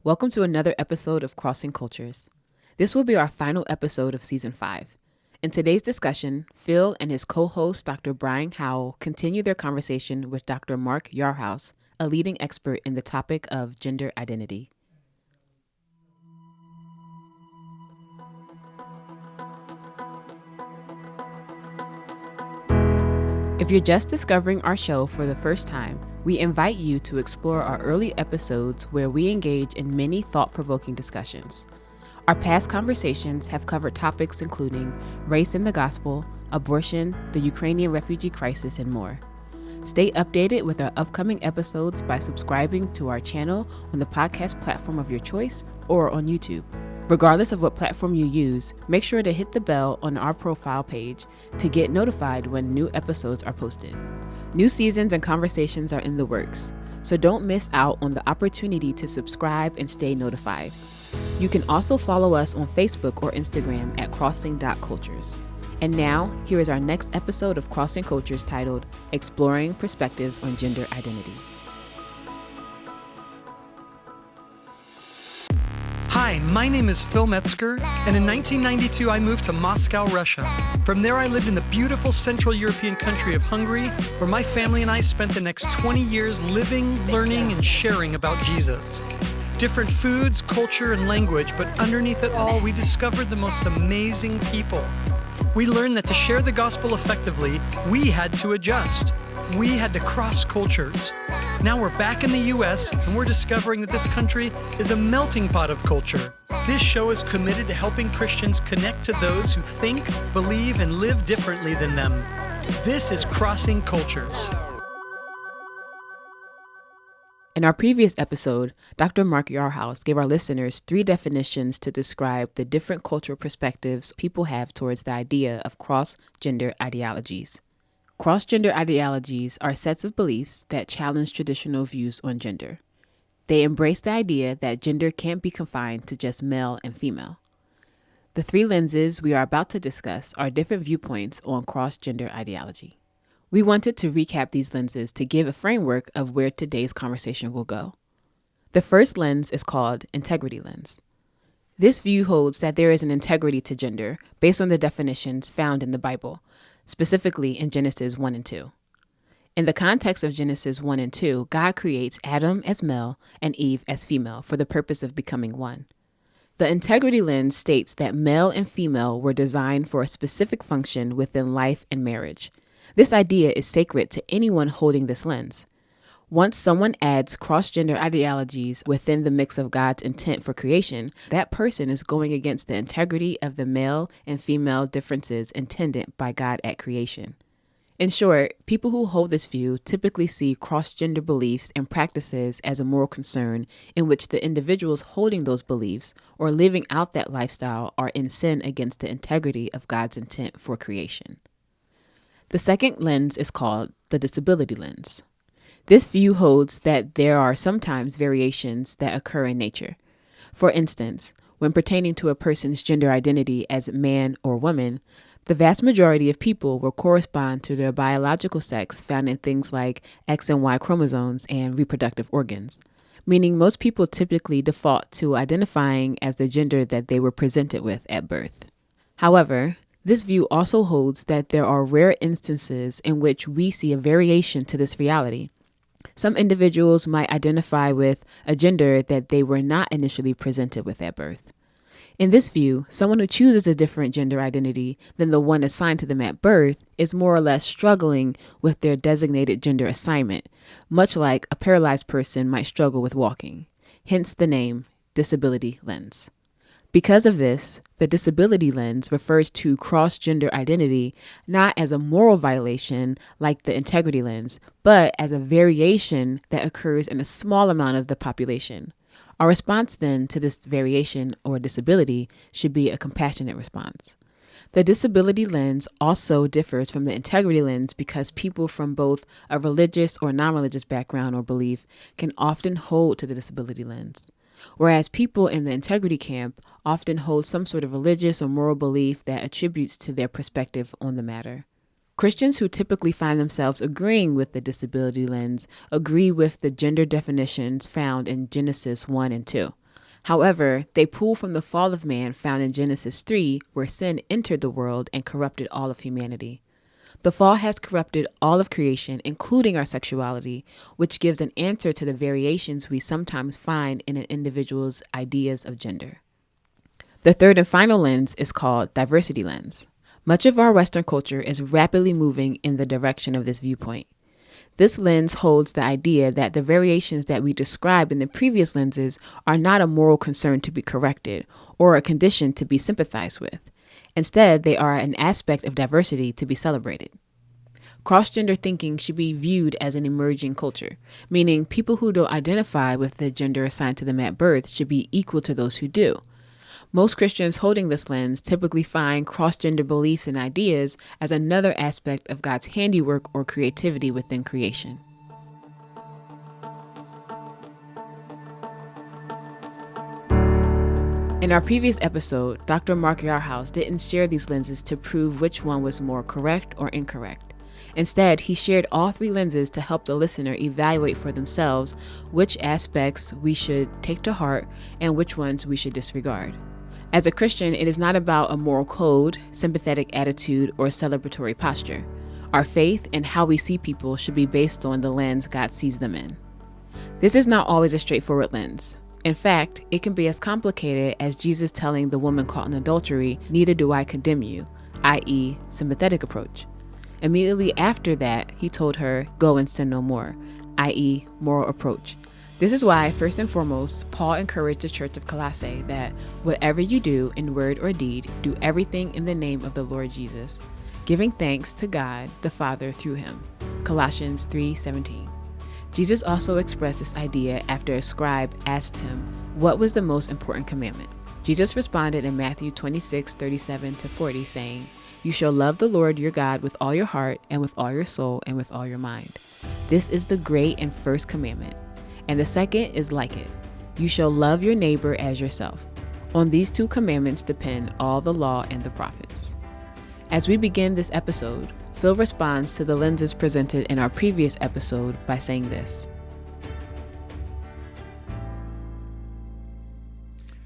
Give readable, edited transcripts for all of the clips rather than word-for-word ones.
Welcome to another episode of Crossing Cultures. This will be our final episode of Season 5. In today's discussion, Phil and his co-host, Dr. Brian Howell, continue their conversation with Dr. Mark Yarhouse, a leading expert in the topic of gender identity. If you're just discovering our show for the first time, we invite you to explore our early episodes where we engage in many thought-provoking discussions. Our past conversations have covered topics including race in the gospel, abortion, the Ukrainian refugee crisis, and more. Stay updated with our upcoming episodes by subscribing to our channel on the podcast platform of your choice or on YouTube. Regardless of what platform you use, make sure to hit the bell on our profile page to get notified when new episodes are posted. New seasons and conversations are in the works, so don't miss out on the opportunity to subscribe and stay notified. You can also follow us on Facebook or Instagram at crossing.cultures. And now, here is our next episode of Crossing Cultures titled Exploring Perspectives on Gender Identity. Hi, my name is Phil Metzger, and in 1992 I moved to Moscow, Russia. From there I lived in the beautiful Central European country of Hungary, where my family and I spent the next 20 years living, learning, and sharing about Jesus. Different foods, culture, and language, but underneath it all, we discovered the most amazing people. We learned that to share the gospel effectively, we had to adjust. We had to cross cultures. Now we're back in the U.S., and we're discovering that this country is a melting pot of culture. This show is committed to helping Christians connect to those who think, believe, and live differently than them. This is Crossing Cultures. In our previous episode, Dr. Mark Yarhouse gave our listeners 3 definitions to describe the different cultural perspectives people have towards the idea of cross-gender ideologies. Cross-gender ideologies are sets of beliefs that challenge traditional views on gender. They embrace the idea that gender can't be confined to just male and female. The 3 lenses we are about to discuss are different viewpoints on cross-gender ideology. We wanted to recap these lenses to give a framework of where today's conversation will go. The first lens is called integrity lens. This view holds that there is an integrity to gender based on the definitions found in the Bible, specifically in Genesis 1 and 2. In the context of Genesis 1 and 2, God creates Adam as male and Eve as female for the purpose of becoming one. The integrity lens states that male and female were designed for a specific function within life and marriage. This idea is sacred to anyone holding this lens. Once someone adds cross-gender ideologies within the mix of God's intent for creation, that person is going against the integrity of the male and female differences intended by God at creation. In short, people who hold this view typically see cross-gender beliefs and practices as a moral concern in which the individuals holding those beliefs or living out that lifestyle are in sin against the integrity of God's intent for creation. The second lens is called the disability lens. This view holds that there are sometimes variations that occur in nature. For instance, when pertaining to a person's gender identity as man or woman, the vast majority of people will correspond to their biological sex found in things like X and Y chromosomes and reproductive organs, meaning most people typically default to identifying as the gender that they were presented with at birth. However, this view also holds that there are rare instances in which we see a variation to this reality. Some individuals might identify with a gender that they were not initially presented with at birth. In this view, someone who chooses a different gender identity than the one assigned to them at birth is more or less struggling with their designated gender assignment, much like a paralyzed person might struggle with walking, hence the name disability lens. Because of this, the disability lens refers to cross-gender identity not as a moral violation like the integrity lens, but as a variation that occurs in a small amount of the population. Our response then to this variation or disability should be a compassionate response. The disability lens also differs from the integrity lens because people from both a religious or non-religious background or belief can often hold to the disability lens, whereas people in the integrity camp often hold some sort of religious or moral belief that attributes to their perspective on the matter. Christians who typically find themselves agreeing with the disability lens agree with the gender definitions found in Genesis 1 and 2. However, they pull from the fall of man found in Genesis 3, where sin entered the world and corrupted all of humanity. The fall has corrupted all of creation, including our sexuality, which gives an answer to the variations we sometimes find in an individual's ideas of gender. The third and final lens is called diversity lens. Much of our Western culture is rapidly moving in the direction of this viewpoint. This lens holds the idea that the variations that we described in the previous lenses are not a moral concern to be corrected or a condition to be sympathized with. Instead, they are an aspect of diversity to be celebrated. Cross-gender thinking should be viewed as an emerging culture, meaning people who don't identify with the gender assigned to them at birth should be equal to those who do. Most Christians holding this lens typically find cross-gender beliefs and ideas as another aspect of God's handiwork or creativity within creation. In our previous episode, Dr. Mark Yarhouse didn't share these lenses to prove which one was more correct or incorrect. Instead, he shared all three lenses to help the listener evaluate for themselves which aspects we should take to heart and which ones we should disregard. As a Christian, it is not about a moral code, sympathetic attitude, or celebratory posture. Our faith and how we see people should be based on the lens God sees them in. This is not always a straightforward lens. In fact, it can be as complicated as Jesus telling the woman caught in adultery, "Neither do I condemn you," i.e., sympathetic approach. Immediately after that, he told her, "Go and sin no more," i.e., moral approach. This is why, first and foremost, Paul encouraged the church of Colossae that whatever you do in word or deed, do everything in the name of the Lord Jesus, giving thanks to God the Father through him. Colossians 3:17. Jesus also expressed this idea after a scribe asked him, what was the most important commandment? Jesus responded in Matthew 26:37-40, saying, "You shall love the Lord your God with all your heart and with all your soul and with all your mind. This is the great and first commandment. And the second is like it. You shall love your neighbor as yourself. On these two commandments depend all the law and the prophets." As we begin this episode, Phil responds to the lenses presented in our previous episode by saying this.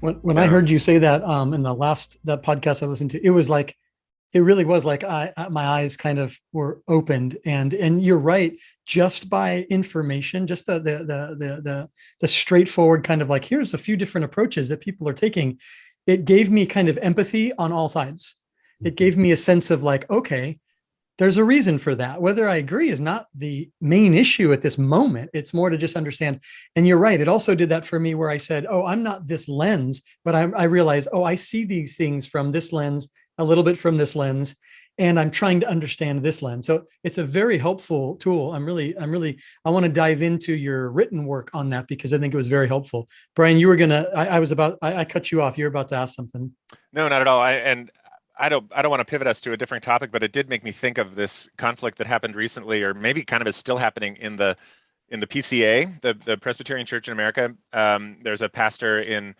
When I heard you say that in that podcast I listened to, it really was like my eyes kind of were opened, and you're right. Just by information, just the straightforward kind of like, here's a few different approaches that people are taking. It gave me kind of empathy on all sides. It gave me a sense of like, okay, there's a reason for that. Whether I agree is not the main issue at this moment. It's more to just understand. And you're right. It also did that for me where I said, oh, I'm not this lens, but I realized, oh, I see these things from this lens, a little bit from this lens, and I'm trying to understand this lens. So it's a very helpful tool. I want to dive into your written work on that because I think it was very helpful. Brian, you were I cut you off. You're about to ask something. No, not at all. I don't want to pivot us to a different topic, but it did make me think of this conflict that happened recently, or maybe kind of is still happening in the PCA, the Presbyterian Church in America. There's a pastor in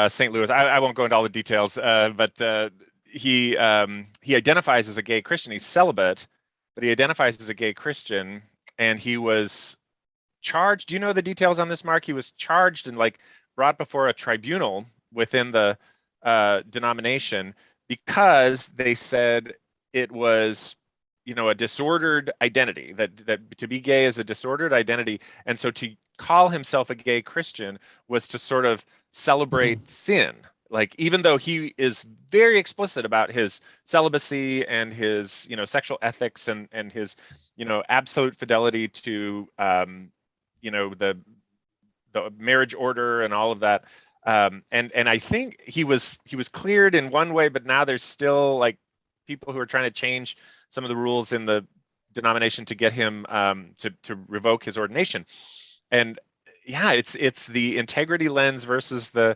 St. Louis. I won't go into all the details, but he identifies as a gay Christian. He's celibate, but he identifies as a gay Christian, and he was charged. Do you know the details on this, Mark? He was charged and brought before a tribunal within the denomination because they said it was, a disordered identity, that to be gay is a disordered identity. And so to call himself a gay Christian was to sort of celebrate sin. Even though he is very explicit about his celibacy and his, sexual ethics and his, absolute fidelity to, the marriage order and all of that. And I think he was cleared in one way, but now there's still people who are trying to change some of the rules in the denomination to get him to revoke his ordination. And yeah, it's the integrity lens versus the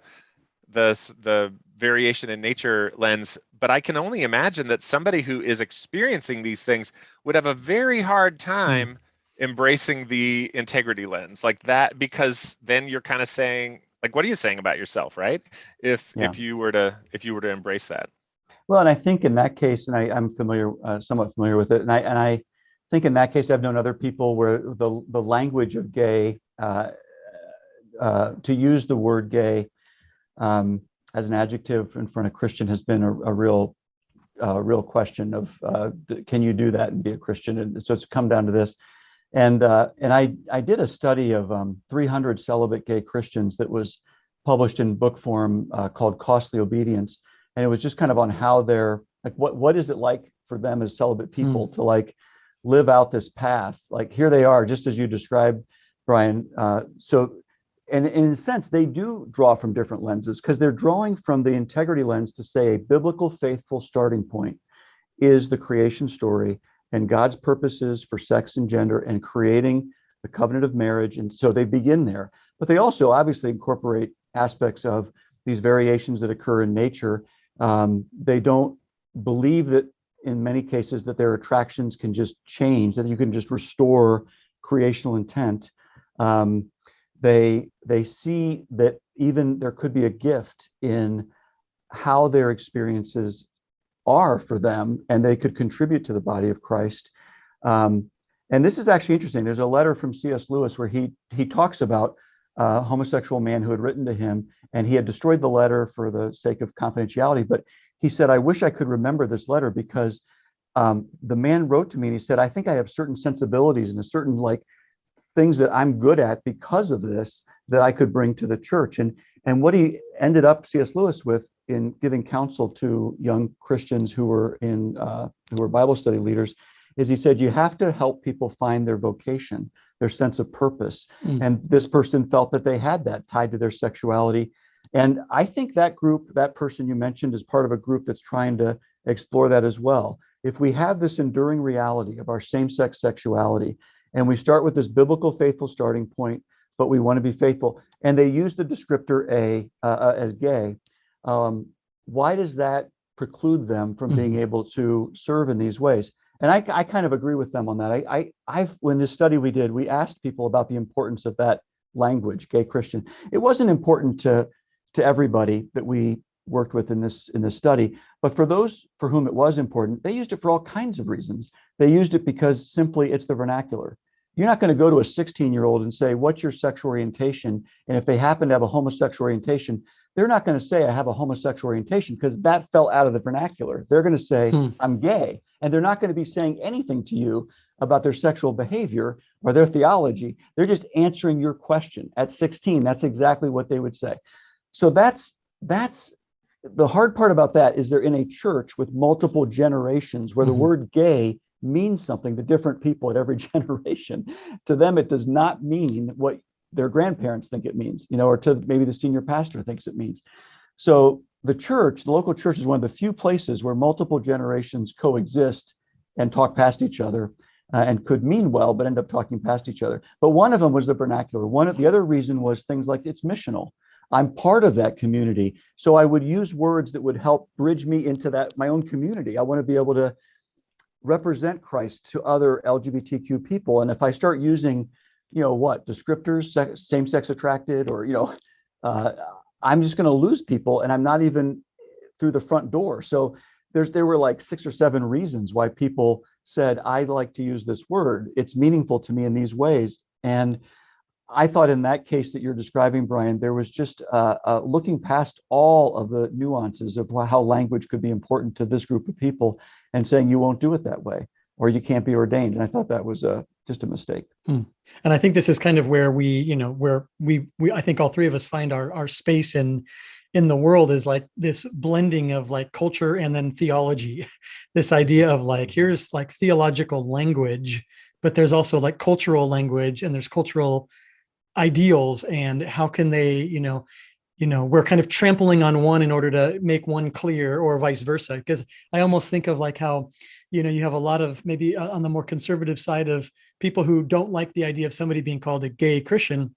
variation in nature lens. But I can only imagine that somebody who is experiencing these things would have a very hard time embracing the integrity lens like that, because then you're kind of saying, what are you saying about yourself, right? If you were to embrace that. Well, and I think in that case, and I'm somewhat familiar with it, and I think in that case, I've known other people where the language of gay, to use the word gay, as an adjective in front of Christian has been a real question of can you do that and be a Christian? And so it's come down to this. And I did a study of 300 celibate gay Christians that was published in book form called Costly Obedience. And it was just kind of on how they're like, what is it like for them as celibate people to like live out this path? Like here they are, just as you described, Brian. And in a sense, they do draw from different lenses because they're drawing from the integrity lens to say a biblical, faithful starting point is the creation story and God's purposes for sex and gender and creating the covenant of marriage. And so they begin there, but they also obviously incorporate aspects of these variations that occur in nature. They don't believe that in many cases that their attractions can just change, that you can just restore creational intent. They see that even there could be a gift in how their experiences are for them, and they could contribute to the body of Christ. And this is actually interesting. There's a letter from C.S. Lewis where he talks about a homosexual man who had written to him, and he had destroyed the letter for the sake of confidentiality. But he said, I wish I could remember this letter because the man wrote to me and he said, I think I have certain sensibilities and a certain like things that I'm good at because of this that I could bring to the church. And what he ended up, C.S. Lewis, with in giving counsel to young Christians who were Bible study leaders is he said, you have to help people find their vocation, their sense of purpose. And this person felt that they had that tied to their sexuality. And I think that group, that person you mentioned, is part of a group that's trying to explore that as well. If we have this enduring reality of our same-sex sexuality, and we start with this biblical faithful starting point, but we want to be faithful, and they use the descriptor A as gay, why does that preclude them from being able to serve in these ways? And I kind of agree with them on that. When this study we did, we asked people about the importance of that language, gay Christian. It wasn't important to everybody that we worked with in this study, but for those for whom it was important, they used it for all kinds of reasons. They used it because simply it's the vernacular. You're not going to go to a 16-year-old and say, what's your sexual orientation? And if they happen to have a homosexual orientation, they're not going to say, I have a homosexual orientation, because that fell out of the vernacular. They're going to say, I'm gay. And they're not going to be saying anything to you about their sexual behavior or their theology. They're just answering your question. At 16, that's exactly what they would say. So that's the hard part about that is they're in a church with multiple generations where the word gay means something to different people at every generation. To them, it does not mean what their grandparents think it means, or to maybe the senior pastor thinks it means. So the church, the local church, is one of the few places where multiple generations coexist and talk past each other and could mean well, but end up talking past each other. But one of them was the vernacular. The other reason was things like it's missional. I'm part of that community. So I would use words that would help bridge me into my own community. I want to be able to represent Christ to other LGBTQ people. And if I start using, descriptors, same-sex attracted, or, I'm just going to lose people, and I'm not even through the front door. So there were like 6 or 7 reasons why people said, I'd like to use this word. It's meaningful to me in these ways. And I thought in that case that you're describing, Brian, there was just looking past all of the nuances of how language could be important to this group of people and saying you won't do it that way or you can't be ordained. And I thought that was just a mistake. And I think this is kind of where I think all three of us find our space in the world is like this blending of like culture and then theology, this idea of like, here's like theological language, but there's also like cultural language and there's cultural ideals, and how can they, we're kind of trampling on one in order to make one clear, or vice versa. Because I almost think of like how, you have a lot of maybe on the more conservative side of people who don't like the idea of somebody being called a gay Christian,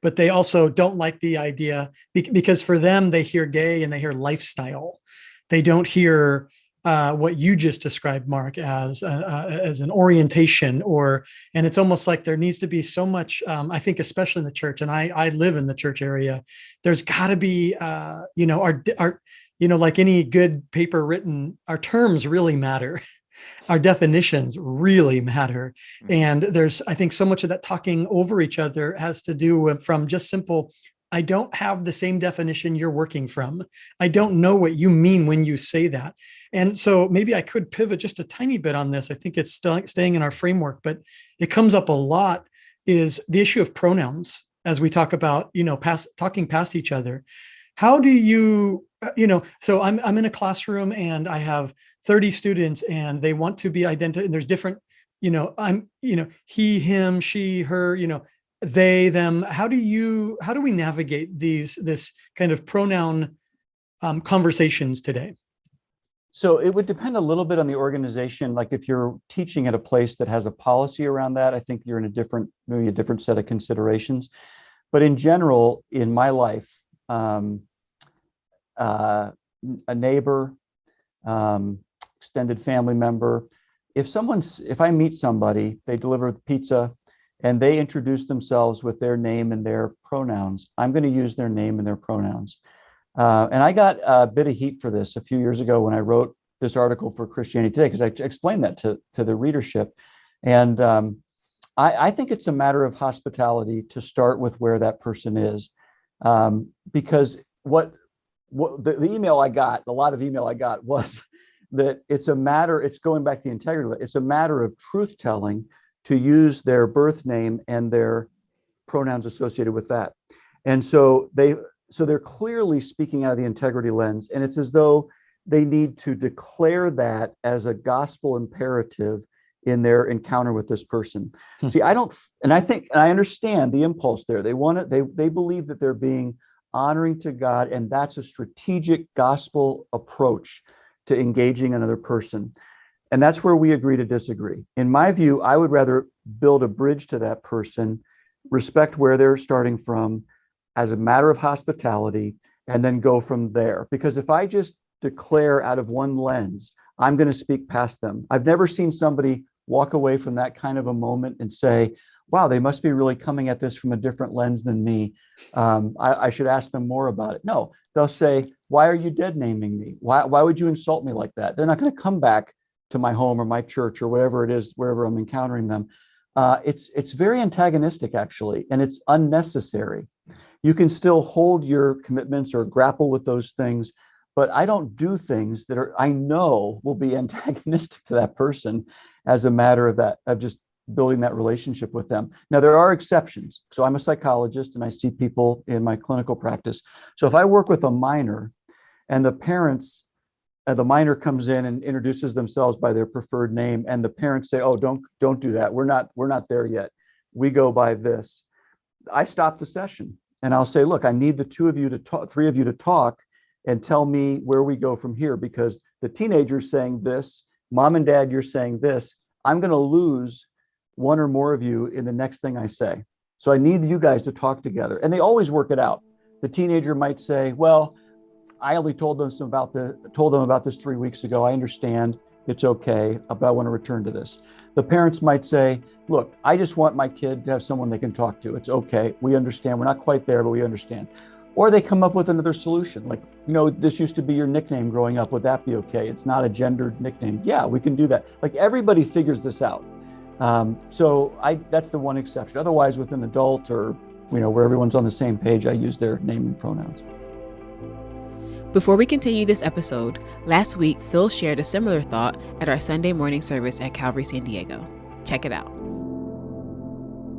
but they also don't like the idea because for them, they hear gay and they hear lifestyle. They don't hear what you just described, Mark, as an orientation, and it's almost like there needs to be so much, I think, especially in the church, and I live in the church area, there's got to be, like any good paper written, our terms really matter. Our definitions really matter. And there's, I think, so much of that talking over each other has to do with, from just simple I don't have the same definition you're working from. I don't know what you mean when you say that. And so maybe I could pivot just a tiny bit on this. I think it's still staying in our framework, but it comes up a lot, is the issue of pronouns as we talk about, talking past each other. How do you, so I'm in a classroom and I have 30 students and they want to be identified, and there's different, he, him, she, her, they, them. How do we navigate this kind of pronoun conversations today? So it would depend a little bit on the organization. Like if you're teaching at a place that has a policy around that, I think you're in maybe a different set of considerations. But in general, in my life, a neighbor, extended family member, if I meet somebody, they deliver pizza and they introduce themselves with their name and their pronouns, I'm going to use their name and their pronouns. And I got a bit of heat for this a few years ago when I wrote this article for Christianity Today, because I explained that to the readership. And I think it's a matter of hospitality to start with where that person is. Because what the email I got, a lot of email I got, was that it's going back to the integrity, it's a matter of truth telling to use their birth name and their pronouns associated with that. And so they're clearly speaking out of the integrity lens, and it's as though they need to declare that as a gospel imperative in their encounter with this person. See, I understand the impulse there. They believe that they're being honoring to God, and that's a strategic gospel approach to engaging another person. And that's where we agree to disagree. In my view, I would rather build a bridge to that person, respect where they're starting from as a matter of hospitality, and then go from there. Because if I just declare out of one lens, I'm going to speak past them. I've never seen somebody walk away from that kind of a moment and say, wow, they must be really coming at this from a different lens than me. I should ask them more about it. No, they'll say, why are you dead naming me? Why would you insult me like that? They're not going to come back to my home or my church or whatever it is, wherever I'm encountering them. It's very antagonistic, actually, and it's unnecessary. You can still hold your commitments or grapple with those things, but I don't do things that I know will be antagonistic to that person as a matter of just building that relationship with them. Now, there are exceptions. So I'm a psychologist and I see people in my clinical practice. So if I work with a minor and the minor comes in and introduces themselves by their preferred name, and the parents say, oh, don't do that. We're not there yet. We go by this. I stop the session and I'll say, look, I need the three of you to talk and tell me where we go from here, because the teenager's saying this, mom and dad, you're saying this. I'm going to lose one or more of you in the next thing I say. So I need you guys to talk together. And they always work it out. The teenager might say, well, I only told them about this 3 weeks ago. I understand. It's okay, but I want to return to this. The parents might say, look, I just want my kid to have someone they can talk to. It's okay. We understand. We're not quite there, but we understand. Or they come up with another solution. Like, this used to be your nickname growing up. Would that be okay? It's not a gendered nickname. Yeah, we can do that. Like, everybody figures this out. So that's the one exception. Otherwise, with an adult or, where everyone's on the same page, I use their name and pronouns. Before we continue this episode, last week, Phil shared a similar thought at our Sunday morning service at Calvary San Diego. Check it out.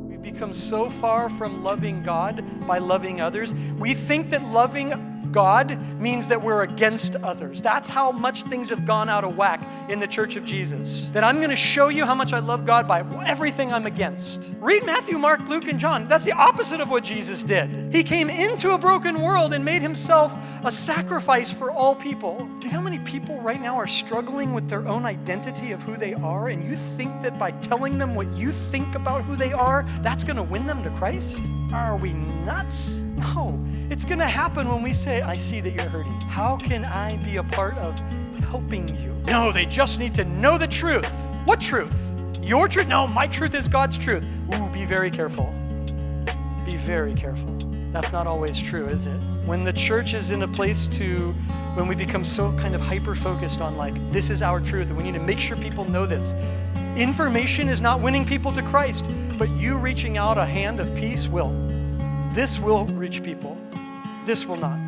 We've become so far from loving God by loving others. We think that loving God means that we're against others. That's how much things have gone out of whack in the Church of Jesus. That I'm going to show you how much I love God by everything I'm against. Read Matthew, Mark, Luke, and John. That's the opposite of what Jesus did. He came into a broken world and made himself a sacrifice for all people. Do you know how many people right now are struggling with their own identity of who they are? And you think that by telling them what you think about who they are, that's going to win them to Christ? Are we nuts? No. It's going to happen when we say, I see that you're hurting. How can I be a part of helping you? No, they just need to know the truth. What truth? Your truth? No, my truth is God's truth. Ooh, be very careful. Be very careful. That's not always true, is it? When the church is in a place when we become so kind of hyper-focused on this is our truth, and we need to make sure people know this. Information is not winning people to Christ, but you reaching out a hand of peace will. This will reach people. This will not.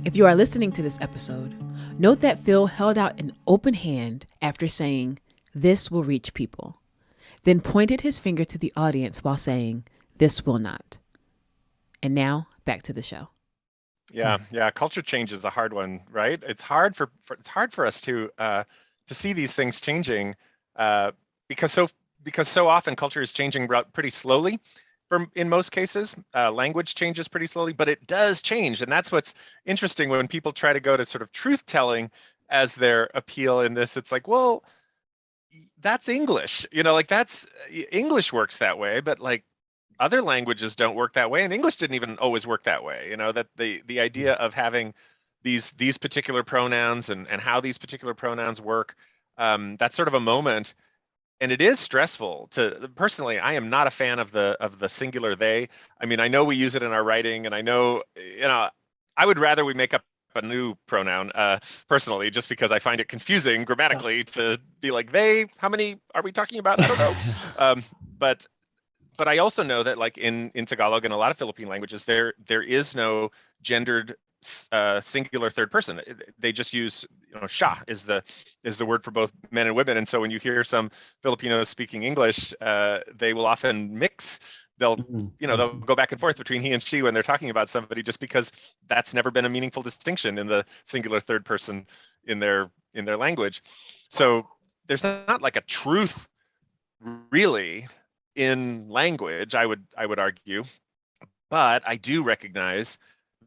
If you are listening to this episode, note that Phil held out an open hand after saying, "This will reach people," then pointed his finger to the audience while saying, "This will not." And now, back to the show. Yeah. Culture change is a hard one, right? It's hard for us to see these things changing because so often culture is changing pretty slowly. In most cases, language changes pretty slowly, but it does change, and that's what's interesting when people try to go to sort of truth telling as their appeal in this. It's like, well, that's English, like that's English works that way, but like other languages don't work that way, and English didn't even always work that way. That the idea of having these particular pronouns and how these particular pronouns work, that's sort of a moment. And it is stressful personally. I am not a fan of the singular they. I mean, I know we use it in our writing, and I know, I would rather we make up a new pronoun personally, just because I find it confusing grammatically to be like they. How many are we talking about? I don't know. But I also know that like in Tagalog and a lot of Philippine languages, there is no gendered singular third person. They just use, siya is the word for both men and women. And so when you hear some Filipinos speaking English, they will often mix. They'll go back and forth between he and she when they're talking about somebody, just because that's never been a meaningful distinction in the singular third person in their language. So there's not like a truth really in language, I would argue, but I do recognize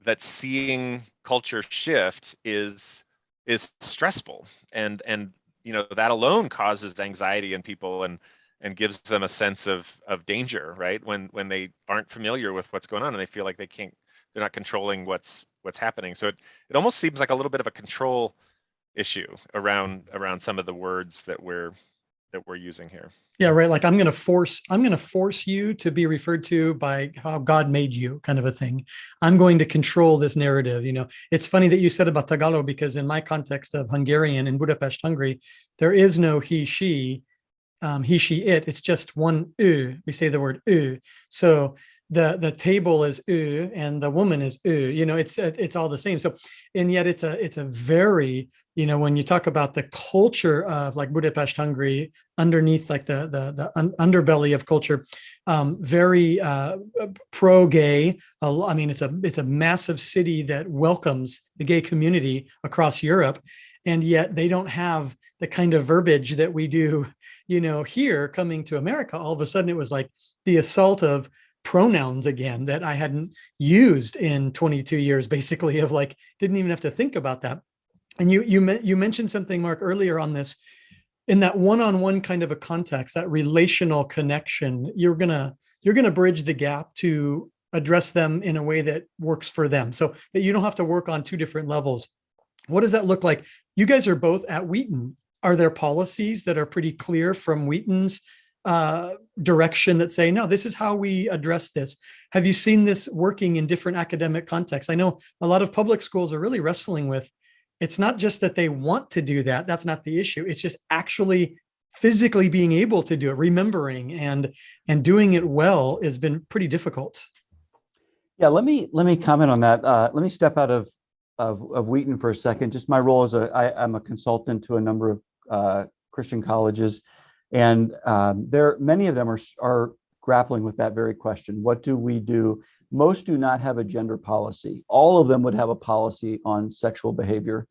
that seeing culture shift is stressful, and that alone causes anxiety in people and gives them a sense of danger, right? When they aren't familiar with what's going on and they feel like they're not controlling what's happening. So it almost seems like a little bit of a control issue around some of the words that we're using here. Yeah, right. Like I'm going to force you to be referred to by how God made you, kind of a thing. I'm going to control this narrative. It's funny that you said about Tagalog, because in my context of Hungarian in Budapest, Hungary, there is no he, she, it. It's just one u. We say the word u. So the table is u and the woman is u. It's all the same. So, and yet it's a very, when you talk about the culture of like Budapest, Hungary, underneath like the underbelly of culture, very pro-gay. I mean, it's a massive city that welcomes the gay community across Europe, and yet they don't have the kind of verbiage that we do, here coming to America. All of a sudden, it was like the assault of pronouns again that I hadn't used in 22 years, basically, of like, didn't even have to think about that. And you mentioned something, Mark, earlier on this, in that one-on-one kind of a context, that relational connection, you're gonna bridge the gap to address them in a way that works for them, so that you don't have to work on two different levels. What does that look like? You guys are both at Wheaton. Are there policies that are pretty clear from Wheaton's direction that say, no, this is how we address this? Have you seen this working in different academic contexts? I know a lot of public schools are really wrestling with, it's not just that they want to do that. That's not the issue. It's just actually physically being able to do it, remembering and doing it well has been pretty difficult. Yeah, let me comment on that. Let me step out of Wheaton for a second. Just my role as I'm a consultant to a number of Christian colleges, and many of them are grappling with that very question. What do we do? Most do not have a gender policy. All of them would have a policy on sexual behavior,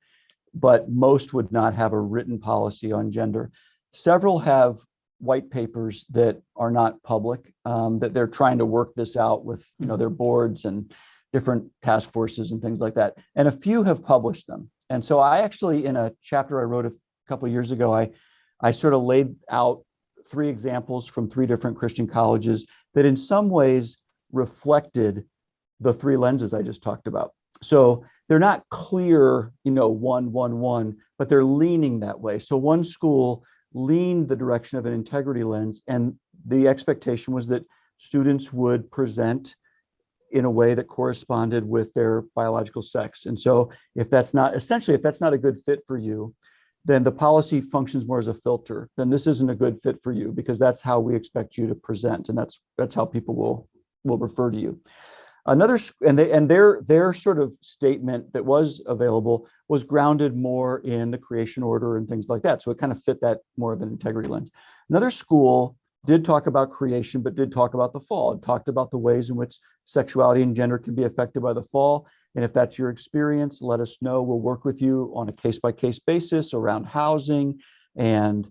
but most would not have a written policy on gender. Several have white papers that are not public, that they're trying to work this out with their boards and different task forces and things like that. And a few have published them. And so I actually, in a chapter I wrote a couple of years ago, I sort of laid out 3 examples from 3 different Christian colleges that in some ways reflected the 3 lenses I just talked about. So they're not clear, 1, but they're leaning that way. So one school leaned the direction of an integrity lens, and the expectation was that students would present in a way that corresponded with their biological sex. And so if that's not a good fit for you, then the policy functions more as a filter. Then this isn't a good fit for you because that's how we expect you to present, and that's how people will refer to you. Their sort of statement that was available was grounded more in the creation order and things like that. So it kind of fit that more of an integrity lens. Another school did talk about creation, but did talk about the fall. It talked about the ways in which sexuality and gender can be affected by the fall. And if that's your experience, let us know. We'll work with you on a case-by-case basis around housing and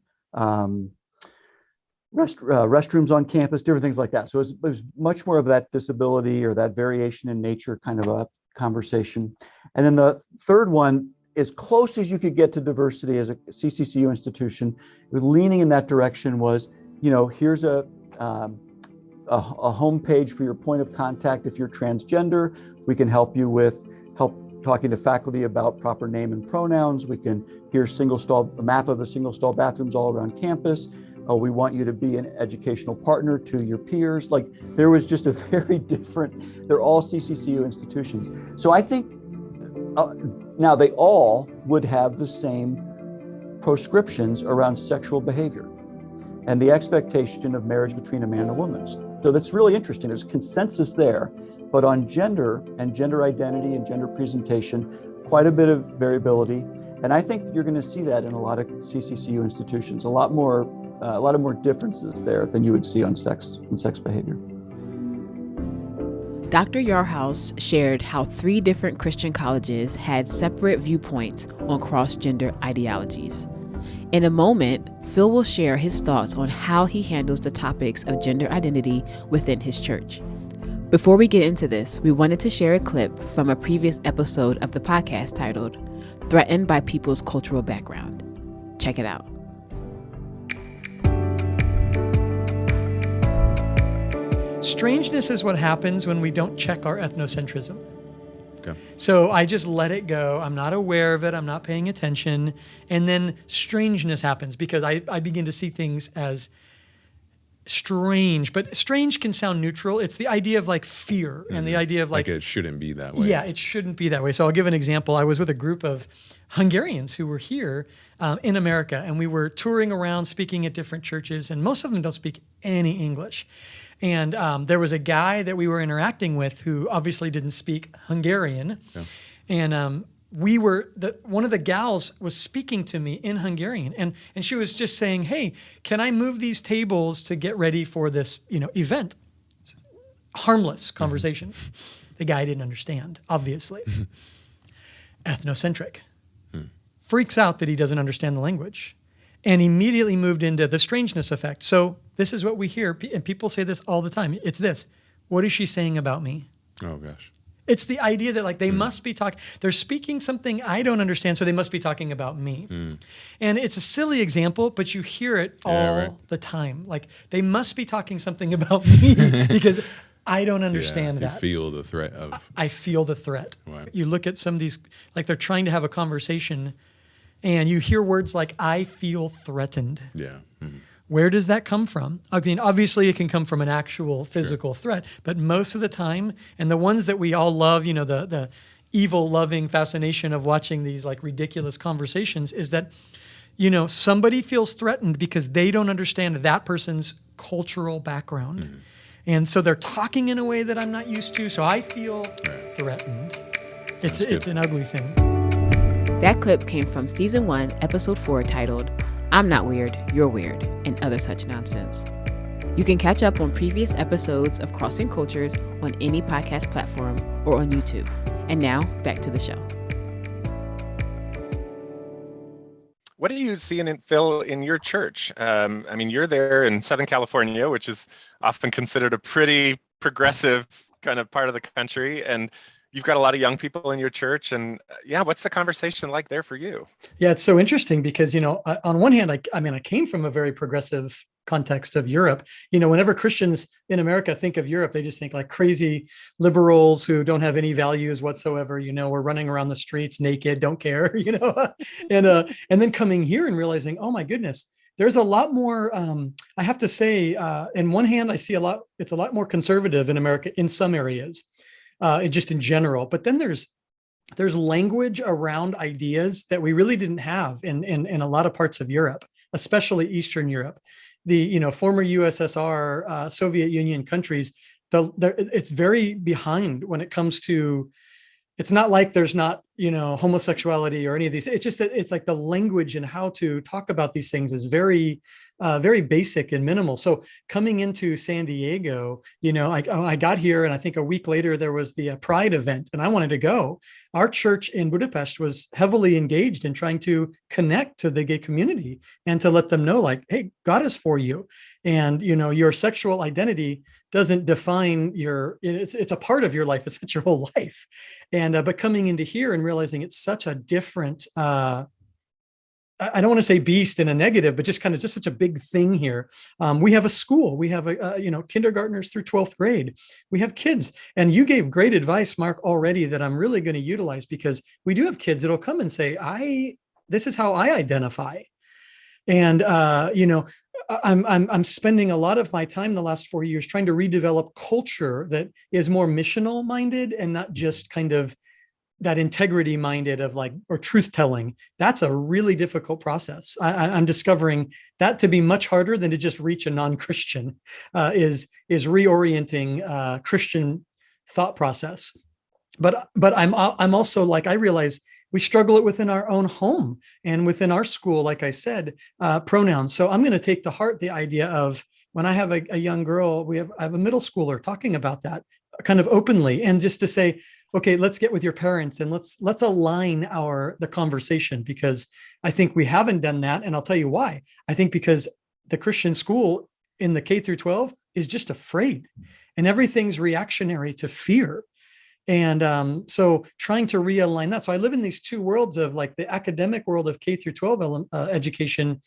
restrooms on campus, different things like that. So it was much more of that disability or that variation in nature kind of a conversation. And then the third one, as close as you could get to diversity as a CCCU institution, leaning in that direction was, here's a homepage for your point of contact. If you're transgender, we can help you with talking to faculty about proper name and pronouns. Here's a map of the single stall bathrooms all around campus. We want you to be an educational partner to your peers. Like, there was just a very different, they're all CCCU institutions. So I think now they all would have the same proscriptions around sexual behavior and the expectation of marriage between a man and a woman. So that's really interesting. There's consensus there, but on gender and gender identity and gender presentation, quite a bit of variability. And I think you're going to see that in a lot of CCCU institutions, a lot more differences there than you would see on sex and sex behavior. Dr. Yarhouse shared how 3 different Christian colleges had separate viewpoints on cross-gender ideologies. In a moment, Phil will share his thoughts on how he handles the topics of gender identity within his church. Before we get into this, we wanted to share a clip from a previous episode of the podcast titled, Threatened by People's Cultural Background. Check it out. Strangeness is what happens when we don't check our ethnocentrism. Okay. So I just let it go. I'm not aware of it. I'm not paying attention. And then strangeness happens because I begin to see things as strange. But strange can sound neutral. It's the idea of like fear and the idea of like it shouldn't be that way. Yeah, it shouldn't be that way. So I'll give an example. I was with a group of Hungarians who were here in America, and we were touring around speaking at different churches, and most of them don't speak any English. And there was a guy that we were interacting with who obviously didn't speak Hungarian. Yeah. And one of the gals was speaking to me in Hungarian. And she was just saying, hey, can I move these tables to get ready for this, event? Harmless conversation. The guy didn't understand, obviously. Ethnocentric. Freaks out that he doesn't understand the language. And immediately moved into the strangeness effect. So this is what we hear, and people say this all the time. It's this: what is she saying about me? Oh gosh. It's the idea that like they must be talking, they're speaking something I don't understand, so they must be talking about me. And it's a silly example, but you hear it all the time. Like, they must be talking something about me because I don't understand that. You feel the threat of... I feel the threat. Right. You look at some of these, like they're trying to have a conversation, and you hear words like, I feel threatened. Yeah. Mm-hmm. Where does that come from? I mean, obviously it can come from an actual physical threat, but most of the time, and the ones that we all love, the evil loving fascination of watching these like ridiculous conversations is that, somebody feels threatened because they don't understand that person's cultural background. Mm-hmm. And so they're talking in a way that I'm not used to, so I feel threatened. It's an ugly thing. That clip came from Season 1, Episode 4, titled, I'm Not Weird, You're Weird, and Other Such Nonsense. You can catch up on previous episodes of Crossing Cultures on any podcast platform or on YouTube. And now, back to the show. What are you seeing, Phil, in your church? You're there in Southern California, which is often considered a pretty progressive kind of part of the country, and you've got a lot of young people in your church, and what's the conversation like there for you? Yeah, it's so interesting because, on one hand, I came from a very progressive context of Europe. Whenever Christians in America think of Europe, they just think like crazy liberals who don't have any values whatsoever. We're running around the streets naked, don't care, and then coming here and realizing, oh my goodness, there's a lot more, I have to say, in one hand, I see it's a lot more conservative in America in some areas. Just in general, but then there's language around ideas that we really didn't have in a lot of parts of Europe, especially Eastern Europe. The former USSR, Soviet Union countries, it's very behind when it comes to. It's not like there's not, homosexuality or any of these. It's just that it's like the language and how to talk about these things is very, very basic and minimal. So coming into San Diego, I got here, and I think a week later there was the Pride event, and I wanted to go. Our church in Budapest was heavily engaged in trying to connect to the gay community and to let them know, like, hey, God is for you, and your sexual identity doesn't define it's a part of your life. It's not your whole life. And but coming into here and realizing it's such a different, I don't want to say beast in a negative, but just such a big thing here. We have a school. We have kindergartners through 12th grade. We have kids, and you gave great advice, Mark, already that I'm really going to utilize, because we do have kids that'll come and say, this is how I identify. And I'm spending a lot of my time the last 4 years trying to redevelop culture that is more missional minded and not just kind of that integrity minded of or truth telling. That's a really difficult process. I'm discovering that to be much harder than to just reach a non-Christian, is reorienting Christian thought process. But I'm also, I realize we struggle it within our own home and within our school, like I said, pronouns. So I'm going to take to heart the idea of, when I have a young girl, I have a middle schooler talking about that kind of openly, and just to say, okay, let's get with your parents and let's align the conversation, because I think we haven't done that. And I'll tell you why. I think because the Christian school in the K through 12 is just afraid, and everything's reactionary to fear. And so trying to realign that. So I live in these two worlds of, the academic world of K through 12 education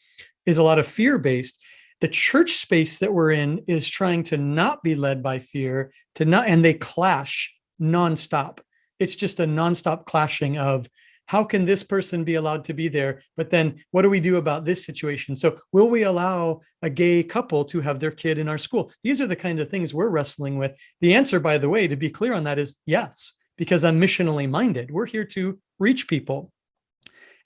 is a lot of fear-based. The church space that we're in is trying to not be led by fear, and they clash nonstop. It's just a nonstop clashing of, how can this person be allowed to be there? But then what do we do about this situation? So will we allow a gay couple to have their kid in our school? These are the kind of things we're wrestling with. The answer, by the way, to be clear on that, is yes, because I'm missionally minded. We're here to reach people.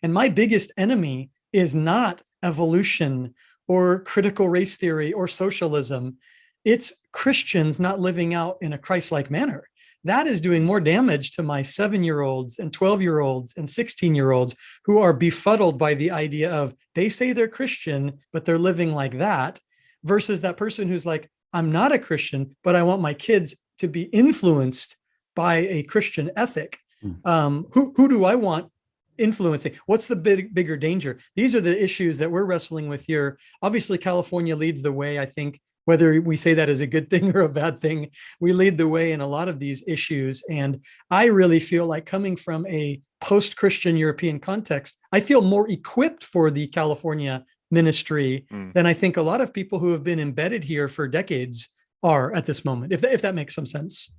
And my biggest enemy is not evolution or critical race theory or socialism. It's Christians not living out in a Christ-like manner. That is doing more damage to my 7-year-olds and 12-year-olds and 16-year-olds who are befuddled by the idea of, they say they're Christian, but they're living like that, versus that person who's like, I'm not a Christian, but I want my kids to be influenced by a Christian ethic. Who do I want influencing? What's the bigger danger? These are the issues that we're wrestling with here. Obviously, California leads the way, I think. Whether we say that is a good thing or a bad thing, we lead the way in a lot of these issues. And I really feel like, coming from a post-Christian European context, I feel more equipped for the California ministry than I think a lot of people who have been embedded here for decades are at this moment, if that makes some sense.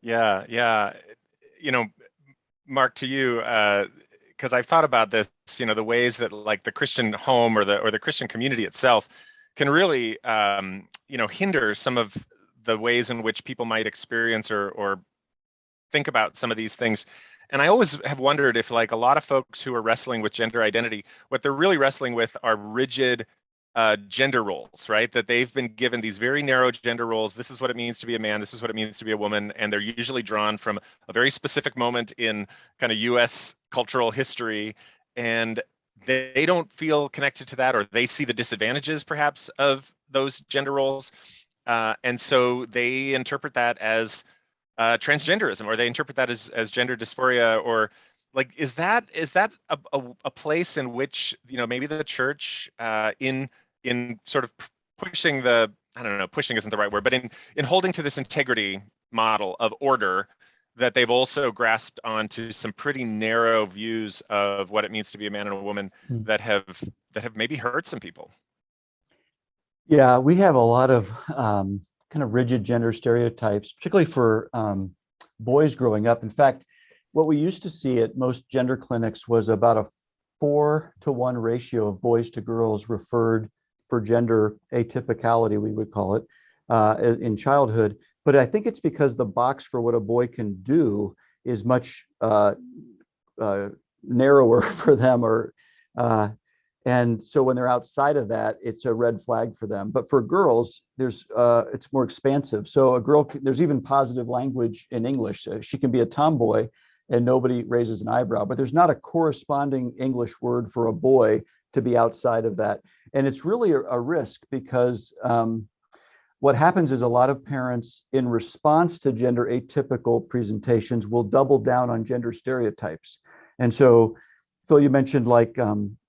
Yeah. Mark, to you, because I've thought about this, the ways that the Christian home or the Christian community itself can really, hinder some of the ways in which people might experience or think about some of these things. And I always have wondered if, a lot of folks who are wrestling with gender identity, what they're really wrestling with are rigid gender roles, right? That they've been given these very narrow gender roles. This is what it means to be a man. This is what it means to be a woman. And they're usually drawn from a very specific moment in kind of US cultural history. And they don't feel connected to that, or they see the disadvantages perhaps of those gender roles. And so they interpret that as transgenderism, or they interpret that as gender dysphoria, or is that a place in which, maybe the church in sort of pushing pushing isn't the right word, but in holding to this integrity model of order, that they've also grasped onto some pretty narrow views of what it means to be a man and a woman that have maybe hurt some people? Yeah, we have a lot of kind of rigid gender stereotypes, particularly for boys growing up. In fact, what we used to see at most gender clinics was about a 4-to-1 ratio of boys to girls referred for gender atypicality, we would call it, in childhood. But I think it's because the box for what a boy can do is much narrower for them, And so when they're outside of that, it's a red flag for them. But for girls, it's more expansive. So a girl, there's even positive language in English. She can be a tomboy and nobody raises an eyebrow, but there's not a corresponding English word for a boy to be outside of that. And it's really a risk because what happens is a lot of parents, in response to gender atypical presentations, will double down on gender stereotypes. And so, Phil, you mentioned like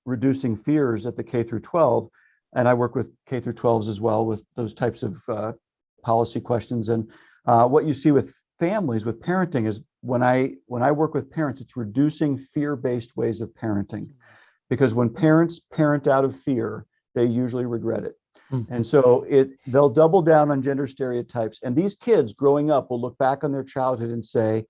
reducing fears at the K through 12, and I work with K through 12s as well with those types of policy questions. And what you see with families, with parenting, is when I work with parents, it's reducing fear-based ways of parenting, because when parents parent out of fear, they usually regret it. And so they'll double down on gender stereotypes. And these kids growing up will look back on their childhood and say,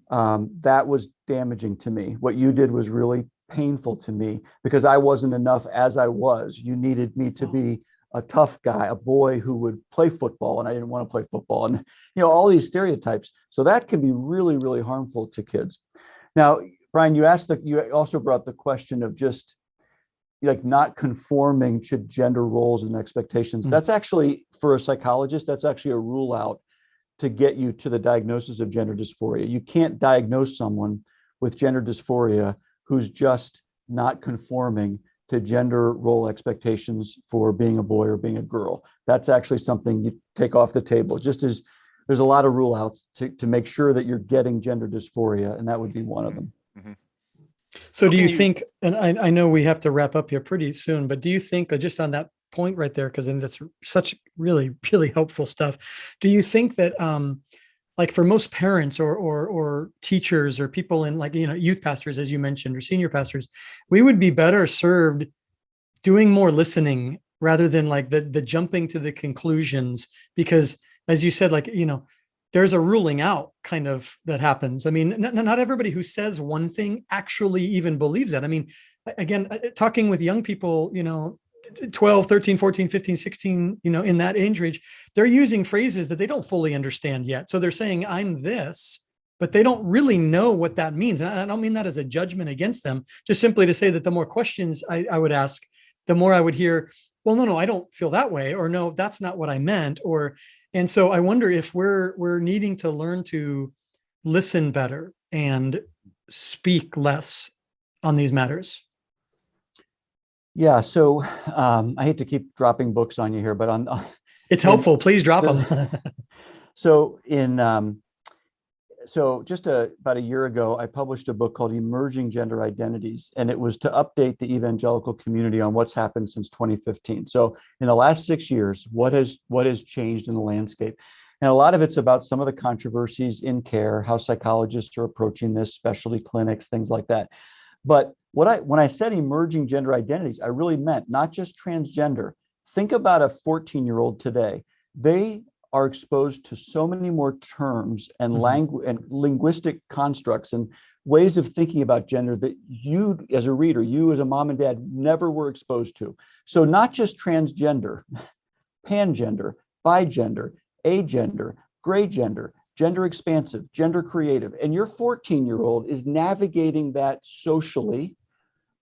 that was damaging to me. What you did was really painful to me because I wasn't enough as I was. You needed me to be a tough guy, a boy who would play football, and I didn't want to play football. And, all these stereotypes. So that can be really, really harmful to kids. Now, Brian, you also brought the question of just like not conforming to gender roles and expectations. That's actually, for a psychologist, that's actually a rule out to get you to the diagnosis of gender dysphoria. You can't diagnose someone with gender dysphoria who's just not conforming to gender role expectations for being a boy or being a girl. That's actually something you take off the table, just as there's a lot of rule outs to make sure that you're getting gender dysphoria, and that would be one of them. Mm-hmm. So do you think, and I know we have to wrap up here pretty soon, but do you think that just on that point right there, because then that's such really, really helpful stuff. Do you think that like for most parents or teachers or people in like, youth pastors, as you mentioned, or senior pastors, we would be better served doing more listening rather than like the jumping to the conclusions? Because as you said, like, there's a ruling out kind of that happens. I mean, not everybody who says one thing actually even believes that. I mean, again, talking with young people, 12, 13, 14, 15, 16, in that age range, they're using phrases that they don't fully understand yet. So they're saying, I'm this, but they don't really know what that means. And I don't mean that as a judgment against them, just simply to say that the more questions I would ask, the more I would hear, well, no, I don't feel that way, or no, that's not what I meant. And so I wonder if we're needing to learn to listen better and speak less on these matters. Yeah. So I hate to keep dropping books on you here, but it's helpful. Please drop them. So about a year ago, I published a book called Emerging Gender Identities, and it was to update the evangelical community on what's happened since 2015. So in the last 6 years, what has changed in the landscape? And a lot of it's about some of the controversies in care, how psychologists are approaching this, specialty clinics, things like that. But when I said emerging gender identities, I really meant not just transgender. Think about a 14-year-old today. They are exposed to so many more terms and language and linguistic constructs and ways of thinking about gender that you as a reader, you as a mom and dad never were exposed to. So not just transgender, pangender, bigender, agender, gray gender, gender expansive, gender creative. And your 14-year-old is navigating that socially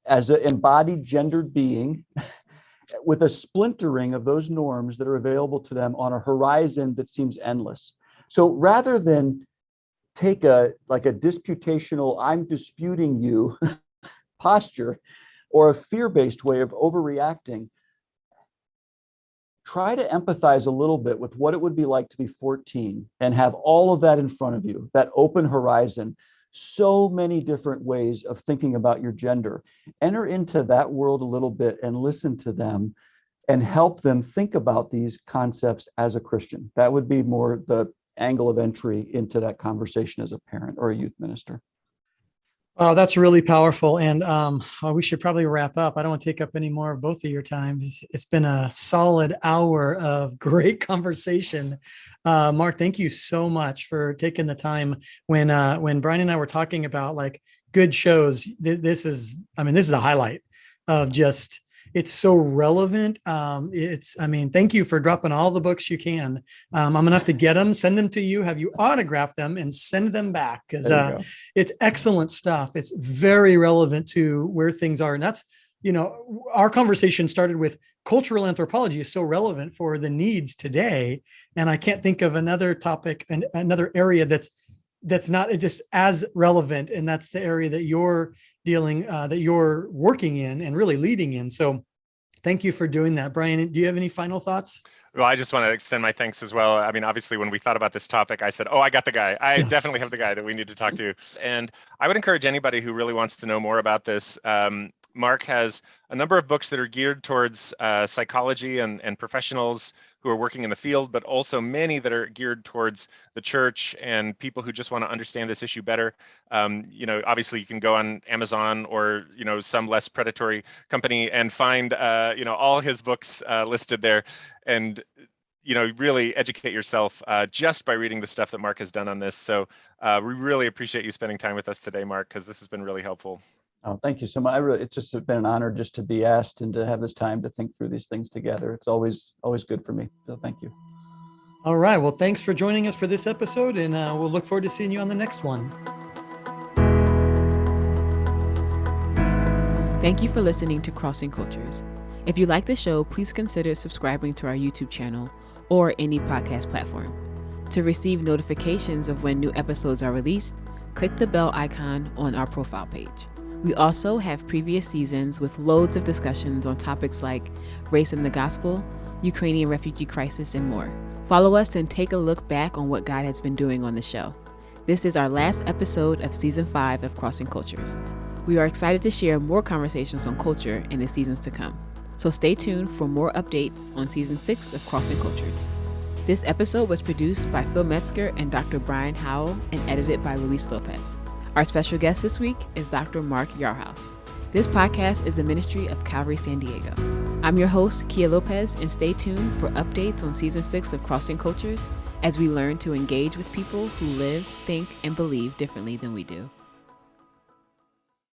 as an embodied gendered being with a splintering of those norms that are available to them on a horizon that seems endless. So rather than take a disputational, I'm disputing you posture, or a fear-based way of overreacting, try to empathize a little bit with what it would be like to be 14 and have all of that in front of you, that open horizon, so many different ways of thinking about your gender. Enter into that world a little bit and listen to them and help them think about these concepts as a Christian. That would be more the angle of entry into that conversation as a parent or a youth minister. Oh, that's really powerful. And we should probably wrap up. I don't want to take up any more of both of your time. It's been a solid hour of great conversation. Mark, thank you so much for taking the time when Brian and I were talking about like good shows. This is a highlight of just, it's so relevant. Thank you for dropping all the books you can. I'm gonna have to get them, send them to you, have you autograph them and send them back, because it's excellent stuff. It's very relevant to where things are. And that's our conversation started with cultural anthropology is so relevant for the needs today. And I can't think of another topic and another area that's not just as relevant. And that's the area that you're that you're working in and really leading in. So thank you for doing that. Brian, do you have any final thoughts? Well, I just want to extend my thanks as well. I mean, obviously, when we thought about this topic, I said, I got the guy. I definitely have the guy that we need to talk to. And I would encourage anybody who really wants to know more about this. Mark has a number of books that are geared towards psychology and professionals who are working in the field, but also many that are geared towards the church and people who just want to understand this issue better. Obviously you can go on Amazon or, some less predatory company and find, all his books listed there, and, really educate yourself just by reading the stuff that Mark has done on this. So we really appreciate you spending time with us today, Mark, because this has been really helpful. Oh, thank you so much. It's just been an honor just to be asked and to have this time to think through these things together. It's always good for me. So thank you. All right. Well, thanks for joining us for this episode, and we'll look forward to seeing you on the next one. Thank you for listening to Crossing Cultures. If you like the show, please consider subscribing to our YouTube channel or any podcast platform. To receive notifications of when new episodes are released, click the bell icon on our profile page. We also have previous seasons with loads of discussions on topics like race and the gospel, Ukrainian refugee crisis, and more. Follow us and take a look back on what God has been doing on the show. This is our last episode of Season 5 of Crossing Cultures. We are excited to share more conversations on culture in the seasons to come. So stay tuned for more updates on Season 6 of Crossing Cultures. This episode was produced by Phil Metzger and Dr. Brian Howell and edited by Luis Lopez. Our special guest this week is Dr. Mark Yarhouse. This podcast is a ministry of Calvary San Diego. I'm your host, Keya Lopez, and stay tuned for updates on Season 6 of Crossing Cultures as we learn to engage with people who live, think, and believe differently than we do.